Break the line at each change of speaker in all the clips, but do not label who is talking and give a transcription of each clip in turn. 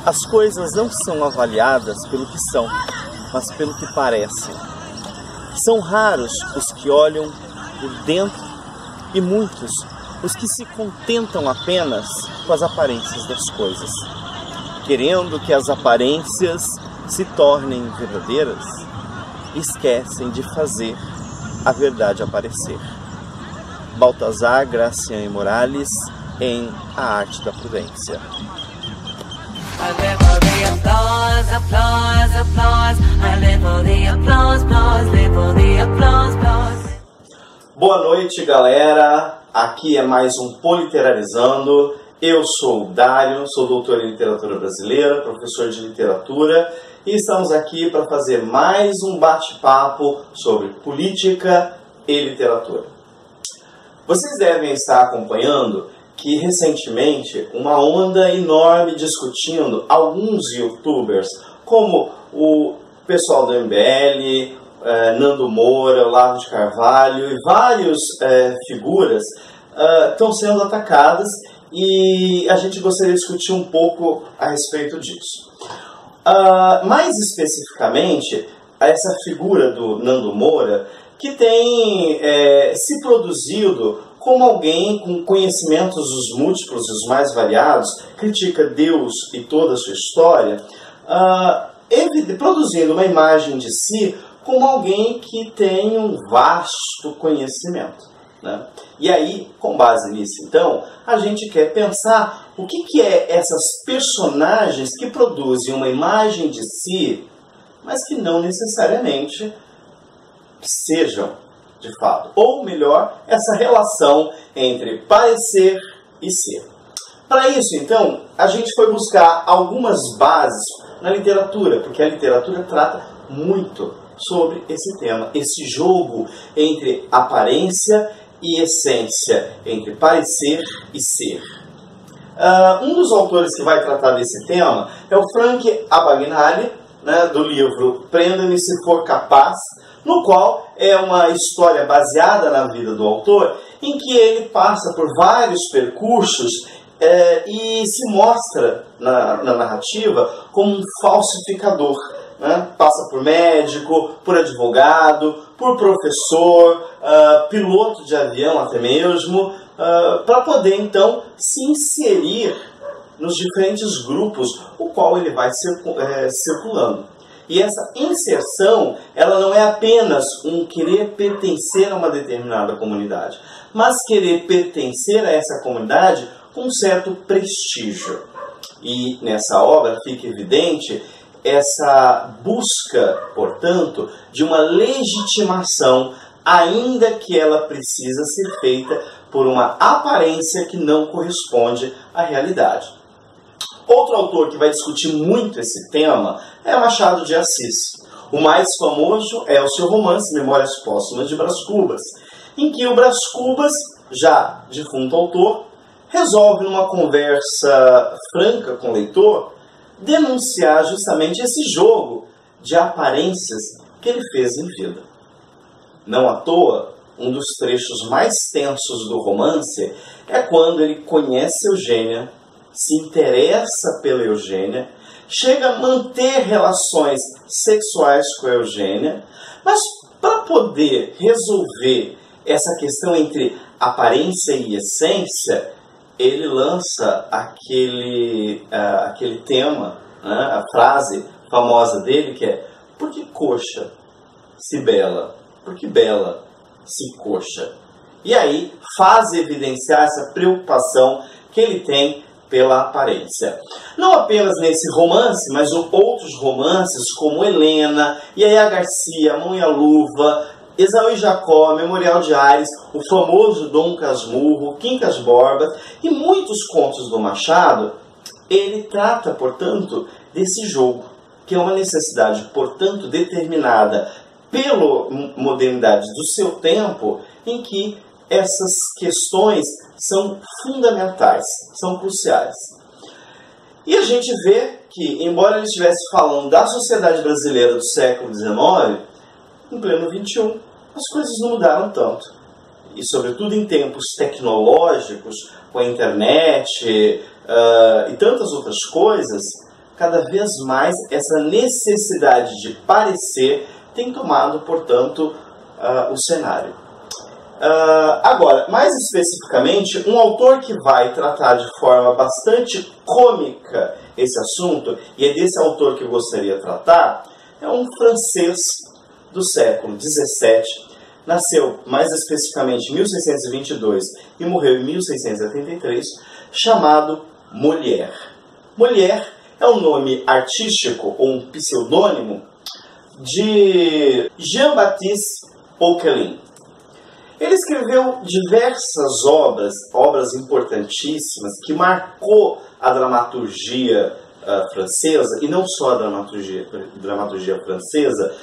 As coisas não são avaliadas pelo que são, mas pelo que parecem. São raros os que olham por dentro e muitos os que se contentam apenas com as aparências das coisas. Querendo que as aparências se tornem verdadeiras, esquecem de fazer a verdade aparecer. Baltazar Gracián Morales, em A Arte da Prudência. Boa noite, galera. Aqui é mais um Politeralizando. Eu sou o Dário, sou doutor em literatura brasileira, professor de literatura, e estamos aqui para fazer mais um bate-papo sobre política e literatura. Vocês devem estar acompanhando que recentemente uma onda enorme discutindo alguns youtubers, como o pessoal do MBL, Nando Moura, Olavo de Carvalho e várias figuras estão sendo atacadas, e a gente gostaria de discutir um pouco a respeito disso. Mais especificamente, essa figura do Nando Moura, que tem se produzido como alguém com conhecimentos os múltiplos e os mais variados, critica Deus e toda a sua história, produzindo uma imagem de si como alguém que tem um vasto conhecimento, né? E aí, com base nisso, então, a gente quer pensar o que é essas personagens que produzem uma imagem de si, mas que não necessariamente sejam de fato. Ou melhor, essa relação entre parecer e ser. Para isso, então, a gente foi buscar algumas bases na literatura, porque a literatura trata muito sobre esse tema, esse jogo entre aparência e essência, entre parecer e ser. Um dos autores que vai tratar desse tema é o Frank Abagnale, né, do livro Prenda-me se for capaz, no qual é uma história baseada na vida do autor, em que ele passa por vários percursos e se mostra na narrativa como um falsificador. Né? Passa por médico, por advogado, por professor, piloto de avião até mesmo, para poder então se inserir nos diferentes grupos o qual ele vai circulando. E essa inserção, ela não é apenas um querer pertencer a uma determinada comunidade, mas querer pertencer a essa comunidade com um certo prestígio. E nessa obra fica evidente essa busca, portanto, de uma legitimação, ainda que ela precisa ser feita por uma aparência que não corresponde à realidade. Outro autor que vai discutir muito esse tema é Machado de Assis. O mais famoso é o seu romance Memórias Póstumas de Brás Cubas, em que o Brás Cubas, já defunto autor, resolve numa conversa franca com o leitor denunciar justamente esse jogo de aparências que ele fez em vida. Não à toa, um dos trechos mais tensos do romance é quando ele conhece Eugênia, se interessa pela Eugênia, chega a manter relações sexuais com a Eugênia, mas para poder resolver essa questão entre aparência e essência, ele lança aquele tema, né, a frase famosa dele que é: por que coxa se bela? Por que bela se coxa? E aí faz evidenciar essa preocupação que ele tem pela aparência. Não apenas nesse romance, mas outros romances como Helena, Yaya Garcia, Mão e a Luva, Esaú e Jacó, Memorial de Ares, o famoso Dom Casmurro, Quincas Borba e muitos contos do Machado, ele trata, portanto, desse jogo, que é uma necessidade, portanto, determinada pela modernidade do seu tempo, em que essas questões são fundamentais, são cruciais. E a gente vê que, embora ele estivesse falando da sociedade brasileira do século XIX, em pleno XXI, as coisas não mudaram tanto. E, sobretudo, em tempos tecnológicos, com a internet e tantas outras coisas, cada vez mais essa necessidade de parecer tem tomado, portanto, o cenário. Agora, mais especificamente, um autor que vai tratar de forma bastante cômica esse assunto, e é desse autor que eu gostaria de tratar, é um francês do século XVII, nasceu mais especificamente em 1622 e morreu em 1683, chamado Molière. Molière é um nome artístico, ou um pseudônimo, de Jean-Baptiste Poquelin. Ele escreveu diversas obras importantíssimas, que marcou a dramaturgia francesa, e não só a dramaturgia francesa,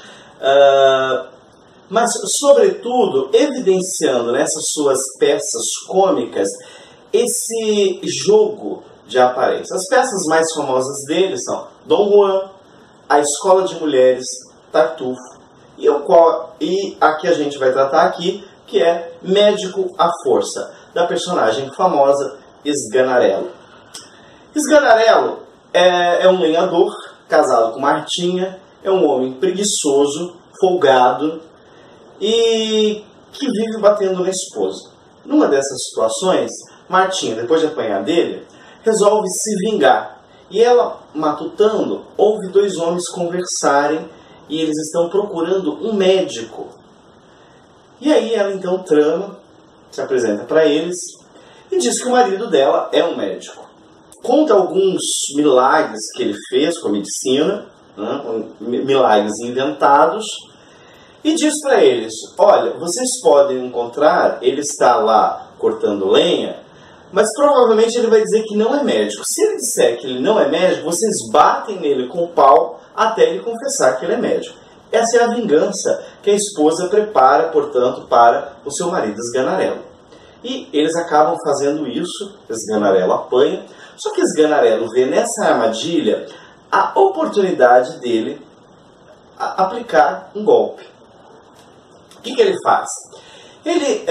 mas, sobretudo, evidenciando nessas suas peças cômicas esse jogo de aparência. As peças mais famosas dele são Dom Juan, A Escola de Mulheres, Tartufo, e a que a gente vai tratar aqui, que é Médico à Força, da personagem famosa Sganarello. Sganarello é um lenhador, casado com Martinha, é um homem preguiçoso, folgado, e que vive batendo na esposa. Numa dessas situações, Martinha, depois de apanhar dele, resolve se vingar. E ela, matutando, ouve dois homens conversarem e eles estão procurando um médico. E aí ela então trama, se apresenta para eles e diz que o marido dela é um médico. Conta alguns milagres que ele fez com a medicina, milagres inventados, e diz para eles: olha, vocês podem encontrar, ele está lá cortando lenha, mas provavelmente ele vai dizer que não é médico. Se ele disser que ele não é médico, vocês batem nele com o pau até ele confessar que ele é médico. Essa é a vingança que a esposa prepara, portanto, para o seu marido Sganarello. E eles acabam fazendo isso, Sganarello apanha, só que Sganarello vê nessa armadilha a oportunidade dele aplicar um golpe. O que ele faz? Ele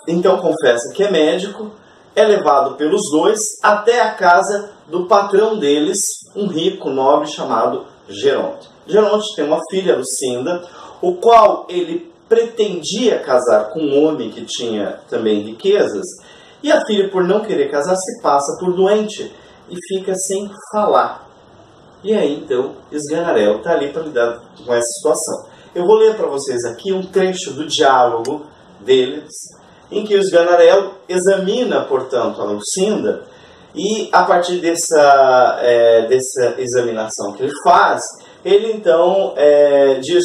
então confessa que é médico, é levado pelos dois até a casa do patrão deles, um rico nobre chamado Geronte. Geronte tem uma filha, Lucinda, o qual ele pretendia casar com um homem que tinha também riquezas, e a filha, por não querer casar, se passa por doente e fica sem falar. E aí, então, Sganarello está ali para lidar com essa situação. Eu vou ler para vocês aqui um trecho do diálogo deles, em que o Sganarello examina, portanto, a Lucinda, e a partir dessa examinação que ele faz, ele então diz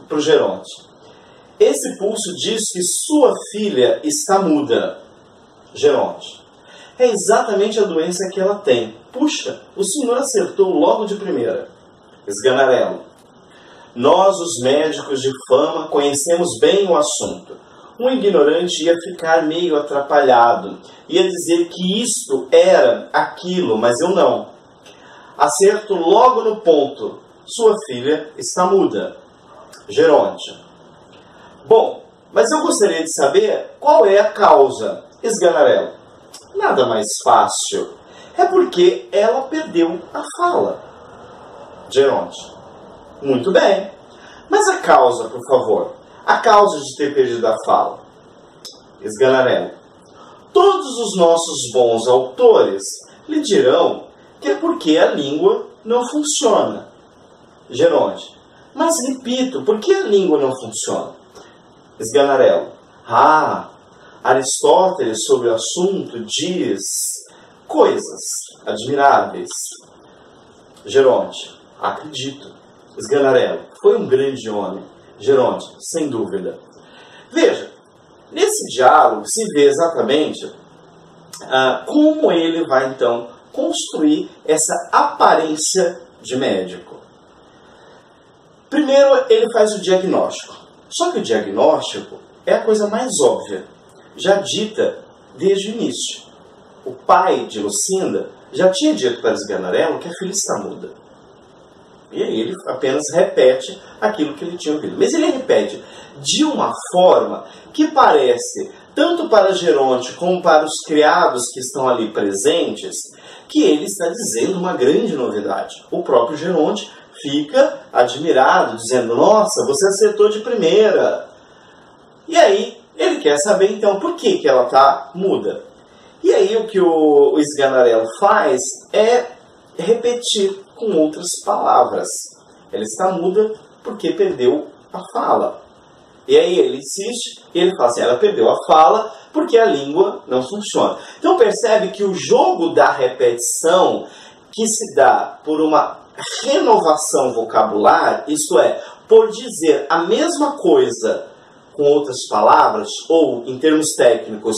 para o Geronte: esse pulso diz que sua filha está muda. Geronte: é exatamente a doença que ela tem. Puxa, o senhor acertou logo de primeira. Sganarello: nós, os médicos de fama, conhecemos bem o assunto. Um ignorante ia ficar meio atrapalhado, ia dizer que isto era aquilo, mas eu não. Acerto logo no ponto. Sua filha está muda. Geronte: bom, mas eu gostaria de saber qual é a causa. Sganarello: nada mais fácil. É porque ela perdeu a fala. Geronte: muito bem. Mas a causa, por favor. A causa de ter perdido a fala. Sganarello: todos os nossos bons autores lhe dirão que é porque a língua não funciona. Geronte: mas repito, por que a língua não funciona? Sganarello: Aristóteles sobre o assunto diz coisas admiráveis. Geronte: acredito. Sganarello: foi um grande homem. Geronte: sem dúvida. Veja, nesse diálogo se vê exatamente como ele vai então construir essa aparência de médico. Primeiro ele faz o diagnóstico. Só que o diagnóstico é a coisa mais óbvia, já dita desde o início. O pai de Lucinda já tinha dito para Sganarello que a filha está muda. E aí ele apenas repete aquilo que ele tinha ouvido. Mas ele repete de uma forma que parece, tanto para Geronte como para os criados que estão ali presentes, que ele está dizendo uma grande novidade. O próprio Geronte fica admirado, dizendo, nossa, você acertou de primeira. E aí ele quer saber então por que ela está muda. E aí o que o Sganarello faz é repetir com outras palavras. Ela está muda porque perdeu a fala. E aí ele insiste, e ele fala assim, ela perdeu a fala porque a língua não funciona. Então percebe que o jogo da repetição, que se dá por uma renovação vocabular, isto é, por dizer a mesma coisa com outras palavras, ou em termos técnicos,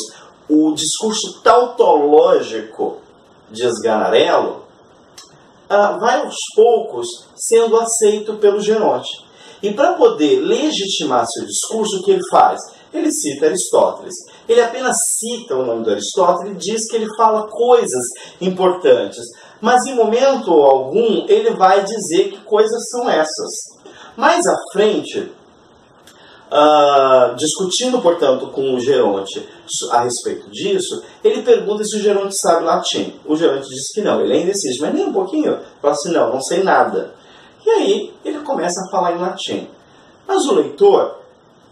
o discurso tautológico de Sganarello, vai aos poucos sendo aceito pelo Geronte. E para poder legitimar seu discurso, o que ele faz? Ele cita Aristóteles. Ele apenas cita o nome do Aristóteles e diz que ele fala coisas importantes. Mas em momento algum ele vai dizer que coisas são essas. Mais à frente, discutindo, portanto, com o Geronte a respeito disso, ele pergunta se o Geronte sabe latim. O Geronte diz que não, ele ainda insiste, mas nem um pouquinho. Ele fala assim, não sei nada. E aí ele começa a falar em latim. Mas o leitor,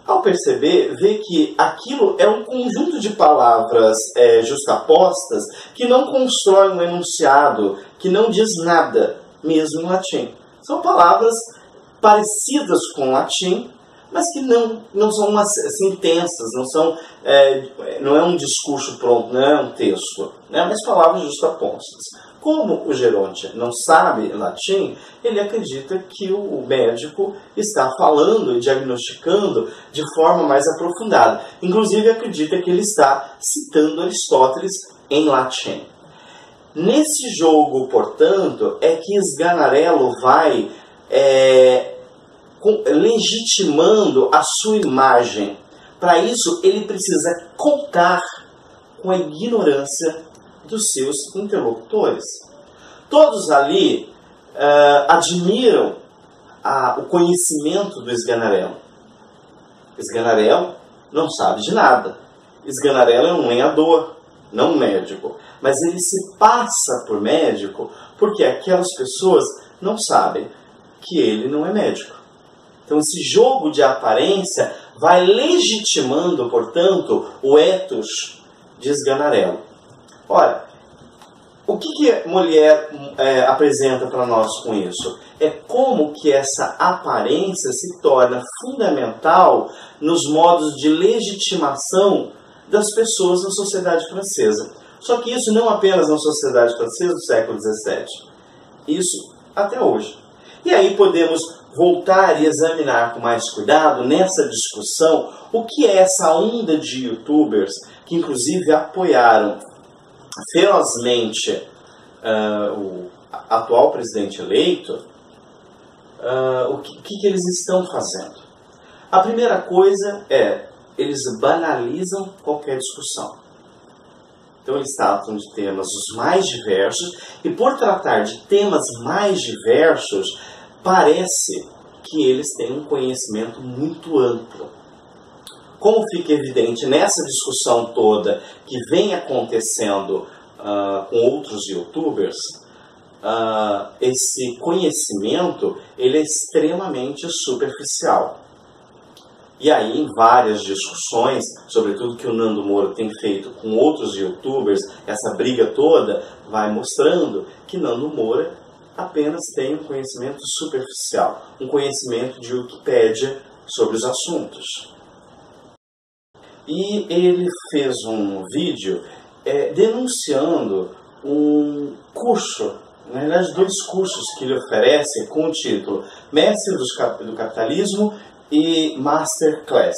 ao perceber, vê que aquilo é um conjunto de palavras justapostas que não constrói um enunciado, que não diz nada, mesmo em latim. São palavras parecidas com o latim, mas que não são sentenças, não é um discurso pronto, não é um texto, né? Mas palavras justapostas. Como o Geronte não sabe latim, ele acredita que o médico está falando e diagnosticando de forma mais aprofundada. Inclusive acredita que ele está citando Aristóteles em latim. Nesse jogo, portanto, é que Sganarello vai legitimando a sua imagem. Para isso, ele precisa contar com a ignorância dos seus interlocutores. Todos ali admiram o conhecimento do Sganarello. Sganarello não sabe de nada. Sganarello é um lenhador, não um médico. Mas ele se passa por médico porque aquelas pessoas não sabem que ele não é médico. Então esse jogo de aparência vai legitimando, portanto, o ethos de Sganarello. Ora, o que Molière apresenta para nós com isso? É como que essa aparência se torna fundamental nos modos de legitimação das pessoas na sociedade francesa. Só que isso não apenas na sociedade francesa do século XVII. Isso até hoje. E aí podemos voltar e examinar com mais cuidado nessa discussão o que é essa onda de youtubers que inclusive apoiaram ferozmente o atual presidente eleito. O que eles estão fazendo? A primeira coisa é, eles banalizam qualquer discussão. Então eles tratam de temas os mais diversos, e por tratar de temas mais diversos, parece que eles têm um conhecimento muito amplo. Como fica evidente nessa discussão toda que vem acontecendo com outros youtubers, esse conhecimento ele é extremamente superficial. E aí, em várias discussões, sobretudo que o Nando Moura tem feito com outros youtubers, essa briga toda vai mostrando que Nando Moura apenas tem um conhecimento superficial, um conhecimento de Wikipédia sobre os assuntos. E ele fez um vídeo denunciando um curso, na verdade 2 cursos que ele oferece com o título Mestre do Capitalismo e Masterclass.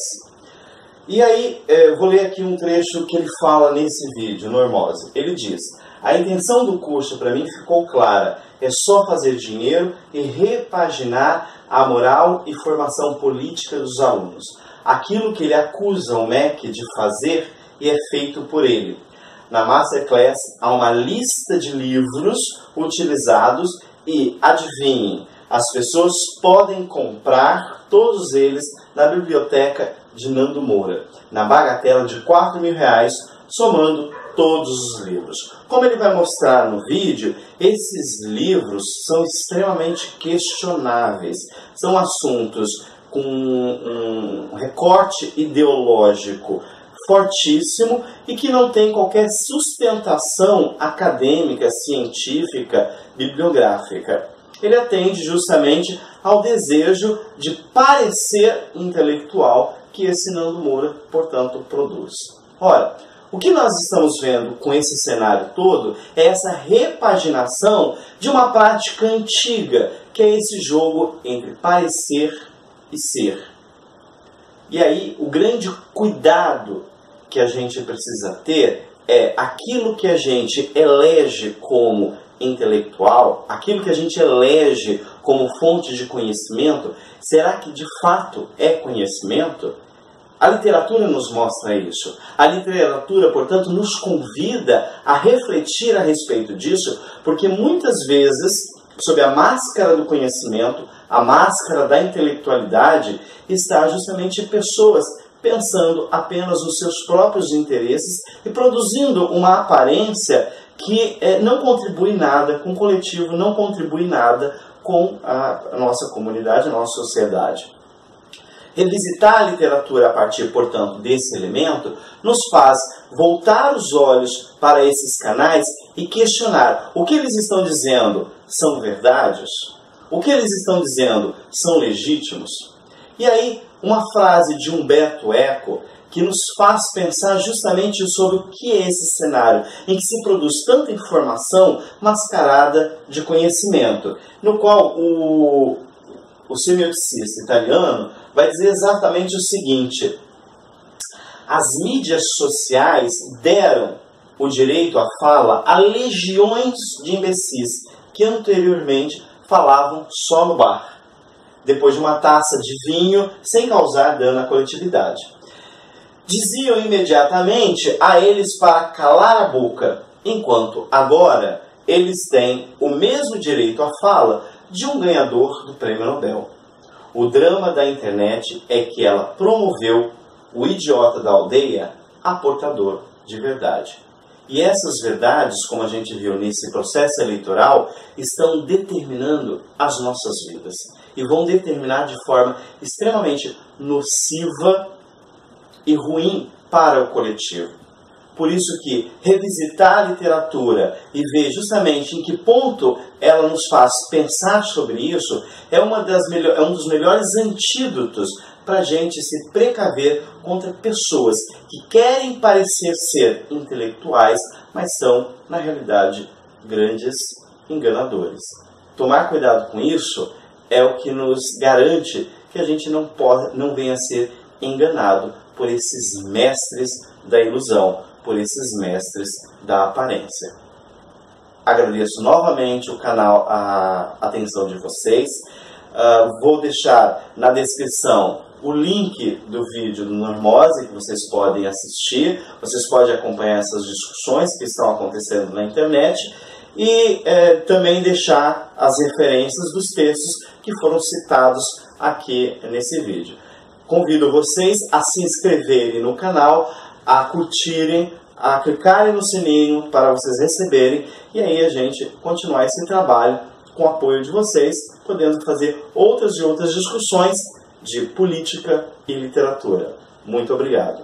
E aí, vou ler aqui um trecho que ele fala nesse vídeo, Normose. Ele diz: a intenção do curso para mim ficou clara, é só fazer dinheiro e repaginar a moral e formação política dos alunos. Aquilo que ele acusa o MEC de fazer e é feito por ele. Na Masterclass há uma lista de livros utilizados e, adivinhem, as pessoas podem comprar todos eles na biblioteca de Nando Moura, na bagatela de R$4.000, somando todos os livros. Como ele vai mostrar no vídeo, esses livros são extremamente questionáveis. São assuntos com um recorte ideológico fortíssimo e que não tem qualquer sustentação acadêmica, científica, bibliográfica. Ele atende justamente ao desejo de parecer intelectual que esse Nando Moura, portanto, produz. Ora, o que nós estamos vendo com esse cenário todo é essa repaginação de uma prática antiga, que é esse jogo entre parecer e ser. E aí, o grande cuidado que a gente precisa ter é aquilo que a gente elege como intelectual, aquilo que a gente elege como fonte de conhecimento, será que de fato é conhecimento? A literatura nos mostra isso. A literatura, portanto, nos convida a refletir a respeito disso, porque muitas vezes, sob a máscara do conhecimento, a máscara da intelectualidade, está justamente pessoas pensando apenas nos seus próprios interesses e produzindo uma aparência que não contribui nada com o coletivo, não contribui nada com a nossa comunidade, a nossa sociedade. Revisitar a literatura a partir, portanto, desse elemento, nos faz voltar os olhos para esses canais e questionar o que eles estão dizendo são verdades? O que eles estão dizendo são legítimos? E aí, uma frase de Umberto Eco que nos faz pensar justamente sobre o que é esse cenário em que se produz tanta informação mascarada de conhecimento, no qual o semioticista italiano vai dizer exatamente o seguinte: as mídias sociais deram o direito à fala a legiões de imbecis que anteriormente falavam só no bar, depois de uma taça de vinho, sem causar dano à coletividade. Diziam imediatamente a eles para calar a boca, enquanto agora eles têm o mesmo direito à fala de um ganhador do Prêmio Nobel. O drama da internet é que ela promoveu o idiota da aldeia a portador de verdade. E essas verdades, como a gente viu nesse processo eleitoral, estão determinando as nossas vidas. E vão determinar de forma extremamente nociva e ruim para o coletivo. Por isso que revisitar a literatura e ver justamente em que ponto ela nos faz pensar sobre isso é um dos melhores antídotos para a gente se precaver contra pessoas que querem parecer ser intelectuais, mas são, na realidade, grandes enganadores. Tomar cuidado com isso é o que nos garante que a gente não venha a ser enganado por esses mestres da ilusão, por esses mestres da aparência. Agradeço novamente o canal, a atenção de vocês. Vou deixar na descrição o link do vídeo do Normose, que vocês podem assistir. Vocês podem acompanhar essas discussões que estão acontecendo na internet e também deixar as referências dos textos que foram citados aqui nesse vídeo. Convido vocês a se inscreverem no canal, a curtirem, a clicarem no sininho para vocês receberem e aí a gente continuar esse trabalho com o apoio de vocês, podendo fazer outras e outras discussões de política e literatura. Muito obrigado.